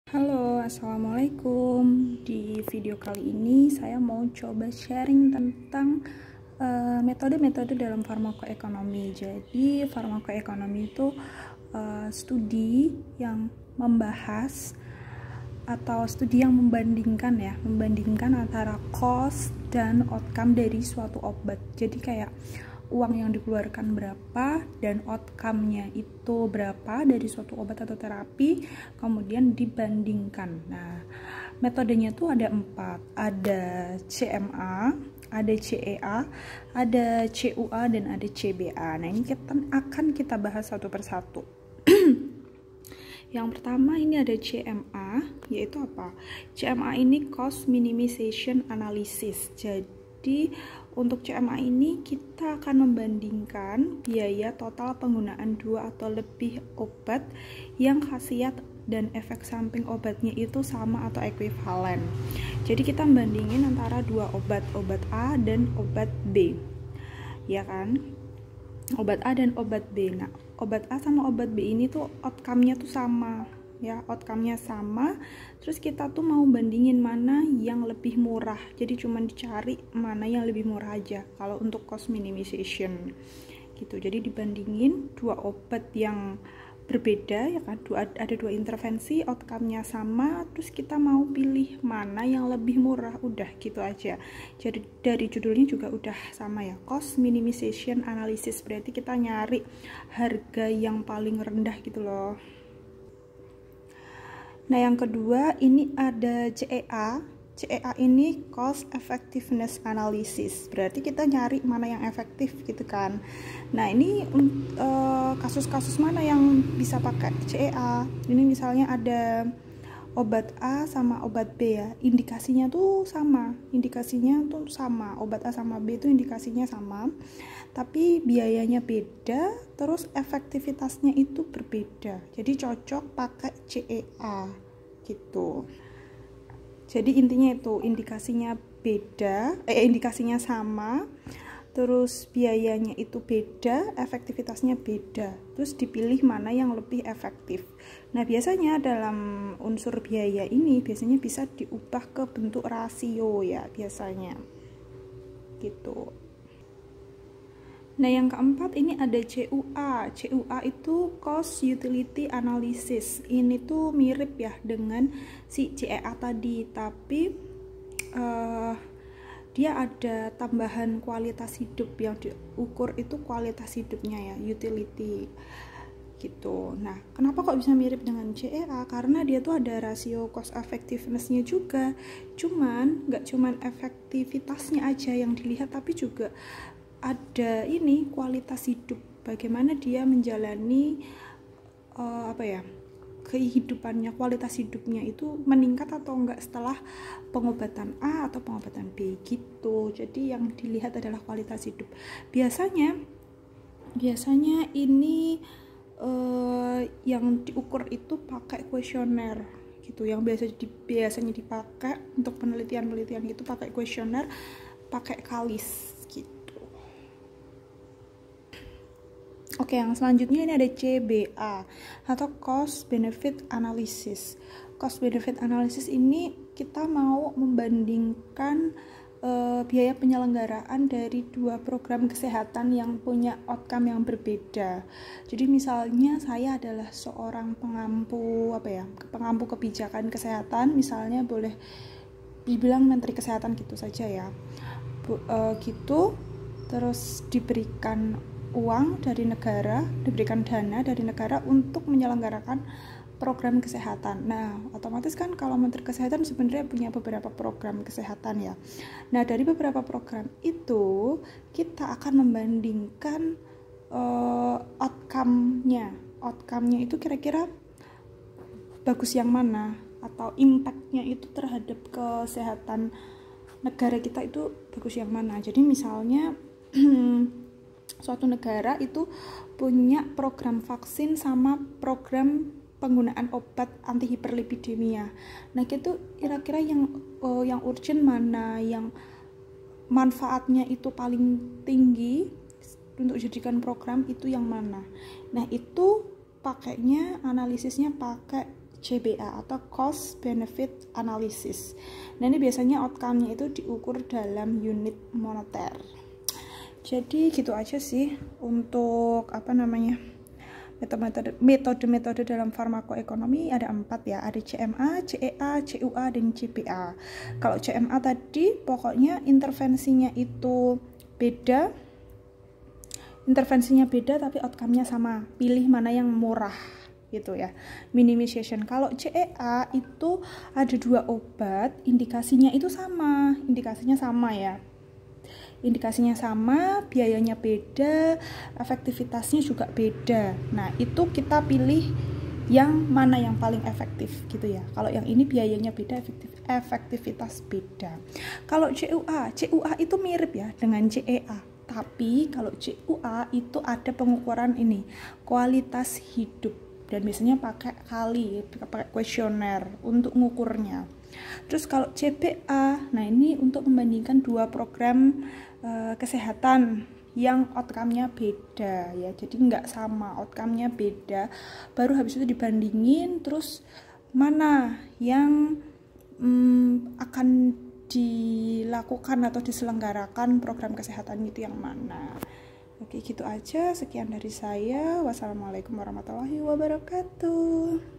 Halo, assalamualaikum. Di video kali ini saya mau coba sharing tentang metode-metode dalam farmakoekonomi. Jadi farmakoekonomi itu studi yang membahas atau studi yang membandingkan antara cost dan outcome dari suatu obat. Jadi kayak uang yang dikeluarkan berapa dan outcome-nya itu berapa dari suatu obat atau terapi, kemudian dibandingkan. Nah, metodenya tuh ada 4, ada CMA, ada CEA, ada CUA, dan ada CBA. Nah, ini akan kita bahas satu persatu. Yang pertama ini ada CMA, yaitu apa? CMA ini cost minimization analysis. Jadi untuk CMA ini kita akan membandingkan biaya total penggunaan 2 atau lebih obat yang khasiat dan efek samping obatnya itu sama atau ekuivalen. Jadi kita membandingin antara dua obat A dan obat B. Ya kan? Obat A dan obat B. Nah, obat A sama obat B ini tuh outcome-nya tuh sama, ya, outcome-nya sama. Terus kita tuh mau bandingin mana yang lebih murah. Jadi cuman dicari mana yang lebih murah aja kalau untuk cost minimization gitu. Jadi dibandingin dua obat yang berbeda, ya kan, ada dua intervensi, outcome-nya sama, terus kita mau pilih mana yang lebih murah, udah gitu aja. Jadi dari judulnya juga udah sama ya, cost minimization analysis, berarti kita nyari harga yang paling rendah gitu loh. Nah, yang kedua ini ada CEA. CEA ini cost effectiveness analysis, berarti kita nyari mana yang efektif gitu kan. Nah, ini kasus-kasus mana yang bisa pakai CEA. Ini misalnya ada obat A sama obat B ya, indikasinya tuh sama, obat A sama B itu indikasinya sama, tapi biayanya beda, terus efektivitasnya itu berbeda, jadi cocok pakai CEA gitu. Jadi intinya itu indikasinya sama, terus biayanya itu beda, efektivitasnya beda, terus dipilih mana yang lebih efektif. Nah, biasanya dalam unsur biaya ini biasanya bisa diubah ke bentuk rasio ya, biasanya gitu. Nah, yang keempat ini ada CUA. CUA itu cost utility analysis. Ini tuh mirip ya dengan si CEA tadi, tapi dia ada tambahan kualitas hidup yang diukur itu kualitas hidupnya ya, utility gitu. Nah, kenapa kok bisa mirip dengan CEA? Karena dia tuh ada rasio cost effectiveness-nya juga. Nggak cuman efektivitasnya aja yang dilihat, tapi juga ada ini kualitas hidup, bagaimana dia menjalani kehidupannya, kualitas hidupnya itu meningkat atau enggak setelah pengobatan A atau pengobatan B gitu. Jadi yang dilihat adalah kualitas hidup. Biasanya ini yang diukur itu pakai kuesioner gitu, yang biasanya dipakai untuk penelitian gitu, pakai kuesioner, pakai KALIS gitu. Oke, yang selanjutnya ini ada CBA atau cost benefit analysis. Cost benefit analysis ini kita mau membandingkan biaya penyelenggaraan dari dua program kesehatan yang punya outcome yang berbeda. Jadi misalnya saya adalah seorang pengampu kebijakan kesehatan, misalnya boleh dibilang menteri kesehatan gitu saja ya. Gitu, terus diberikan uang dari negara, diberikan dana dari negara untuk menyelenggarakan program kesehatan. Nah, otomatis kan kalau Menteri Kesehatan sebenarnya punya beberapa program kesehatan ya. Nah, dari beberapa program itu kita akan membandingkan outcome-nya itu kira-kira bagus yang mana, atau impact-nya itu terhadap kesehatan negara kita itu bagus yang mana. Jadi misalnya suatu negara itu punya program vaksin sama program penggunaan obat anti hiperlipidemia. Nah, itu kira-kira yang urgent mana, yang manfaatnya itu paling tinggi untuk dijadikan program itu yang mana. Nah, itu analisisnya pakai CBA atau Cost Benefit Analysis. Nah, ini biasanya outcome-nya itu diukur dalam unit moneter. Jadi gitu aja sih untuk metode dalam farmakoekonomi. Ada 4 ya, ada CMA, CEA, CUA, dan CBA. Kalau CMA tadi pokoknya intervensinya beda tapi outcome-nya sama, pilih mana yang murah gitu ya, minimization. Kalau CEA itu ada 2 obat, indikasinya sama, biayanya beda, efektivitasnya juga beda. Nah, itu kita pilih yang mana yang paling efektif gitu ya. Kalau yang ini biayanya beda, efektivitas beda. Kalau CUA itu mirip ya dengan CEA, tapi kalau CUA itu ada pengukuran ini, kualitas hidup, dan biasanya pakai kuesioner untuk ngukurnya. Terus kalau CBA, nah ini untuk membandingkan 2 program kesehatan yang outcome-nya beda ya, jadi nggak sama, outcome-nya beda, baru habis itu dibandingin terus mana yang akan dilakukan atau diselenggarakan program kesehatan itu yang mana. Oke, gitu aja, sekian dari saya. Wassalamualaikum warahmatullahi wabarakatuh.